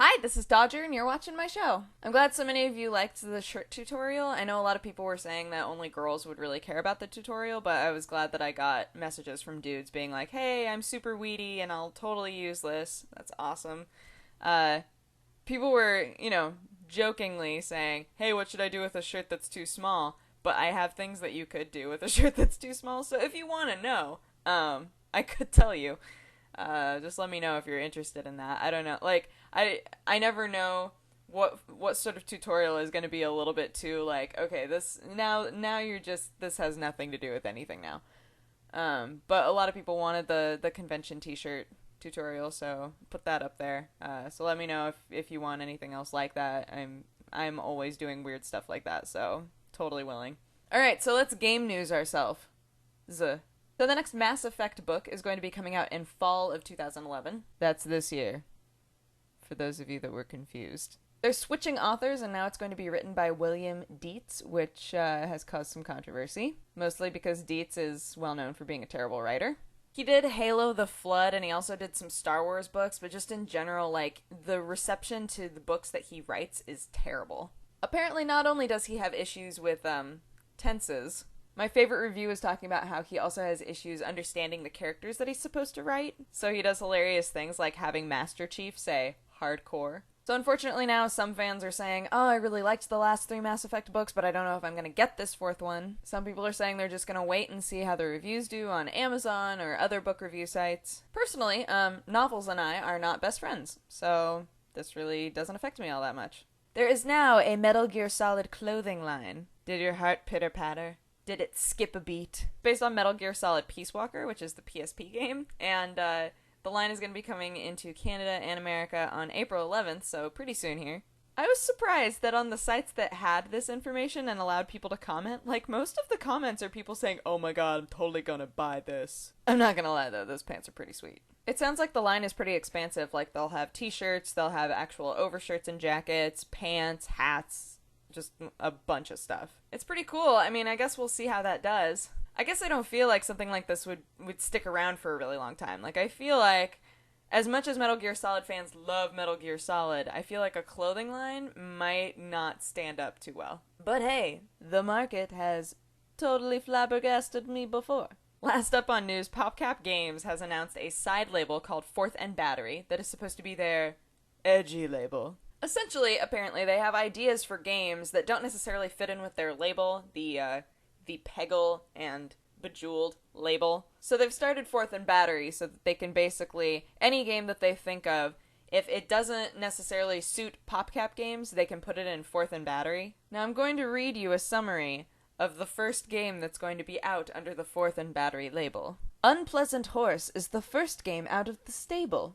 Hi, this is Dodger, and you're watching my show. I'm glad so many of you liked the shirt tutorial. I know a lot of people were saying that only girls would really care about the tutorial, but I was glad that I got messages from dudes being like, hey, I'm super weedy and I'll totally use this. That's awesome. Uh, People were, jokingly saying, hey, what should I do with a shirt that's too small? But I have things that you could do with a shirt that's too small, so if you want to know, I could tell you. Just let me know if you're interested in that. I don't know. Like, I never know what sort of tutorial is going to be a little bit too like, okay, this now you're just, this has nothing to do with anything now. But a lot of people wanted the convention t-shirt tutorial, so put that up there. So let me know if you want anything else like that. I'm always doing weird stuff like that, so totally willing. All right, so let's game news ourselves. So the next Mass Effect book is going to be coming out in fall of 2011. That's this year, for those of you that were confused. They're switching authors, and now it's going to be written by William Dietz, which has caused some controversy, mostly because Dietz is well known for being a terrible writer. He did Halo the Flood, and he also did some Star Wars books, but just in general, like, the reception to the books that he writes is terrible. Apparently, not only does he have issues with tenses, my favorite review is talking about how he also has issues understanding the characters that he's supposed to write. So he does hilarious things like having Master Chief say hardcore. So unfortunately now some fans are saying, oh, I really liked the last 3 Mass Effect books, but I don't know if I'm going to get this 4th one. Some people are saying they're just going to wait and see how the reviews do on Amazon or other book review sites. Personally, Novels and I are not best friends, so this really doesn't affect me all that much. There is now a Metal Gear Solid clothing line. Did your heart pitter-patter? Did it skip a beat? Based on Metal Gear Solid Peace Walker, which is the PSP game, and the line is going to be coming into Canada and America on April 11th, so pretty soon here. I was surprised that on the sites that had this information and allowed people to comment, like, most of the comments are people saying, oh my god, I'm totally gonna buy this. I'm not gonna lie though, those pants are pretty sweet. It sounds like the line is pretty expansive, like they'll have t-shirts, they'll have actual overshirts and jackets, pants, hats, just a bunch of stuff. It's pretty cool. I mean, I guess we'll see how that does. I guess I don't feel like something like this would stick around for a really long time. Like, I feel like, as much as Metal Gear Solid fans love Metal Gear Solid, I feel like a clothing line might not stand up too well. But hey, the market has totally flabbergasted me before. Last up on news, PopCap Games has announced a side label called Fourth and Battery that is supposed to be their edgy label. Essentially, apparently, they have ideas for games that don't necessarily fit in with their label, the Peggle and Bejeweled label. So they've started Fourth and Battery so that they can basically, any game that they think of, if it doesn't necessarily suit PopCap Games, they can put it in Fourth and Battery. Now I'm going to read you a summary of the first game that's going to be out under the Fourth and Battery label. Unpleasant Horse is the first game out of the stable.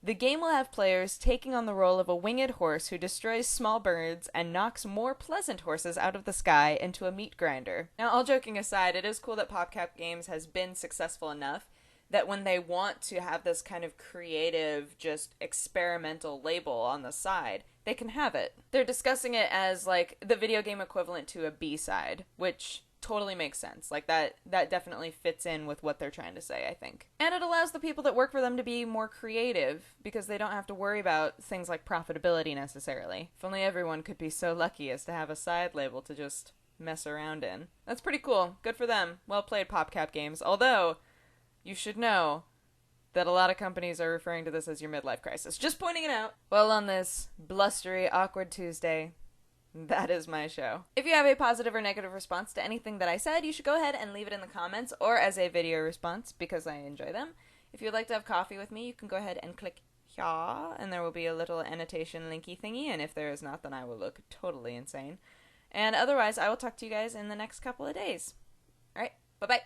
The game will have players taking on the role of a winged horse who destroys small birds and knocks more pleasant horses out of the sky into a meat grinder. Now, all joking aside, it is cool that PopCap Games has been successful enough that when they want to have this kind of creative, just experimental label on the side, they can have it. They're discussing it as, like, the video game equivalent to a B-side, which totally makes sense. Like, that definitely fits in with what they're trying to say, I think. And it allows the people that work for them to be more creative because they don't have to worry about things like profitability necessarily. If only everyone could be so lucky as to have a side label to just mess around in. That's pretty cool. Good for them. Well played, PopCap Games. Although, you should know that a lot of companies are referring to this as your midlife crisis. Just pointing it out. Well, on this blustery, awkward Tuesday, that is my show. If you have a positive or negative response to anything that I said, you should go ahead and leave it in the comments or as a video response because I enjoy them. If you'd like to have coffee with me, you can go ahead and click here, and there will be a little annotation linky thingy, and if there is not, then I will look totally insane. And otherwise, I will talk to you guys in the next couple of days. Alright, bye-bye.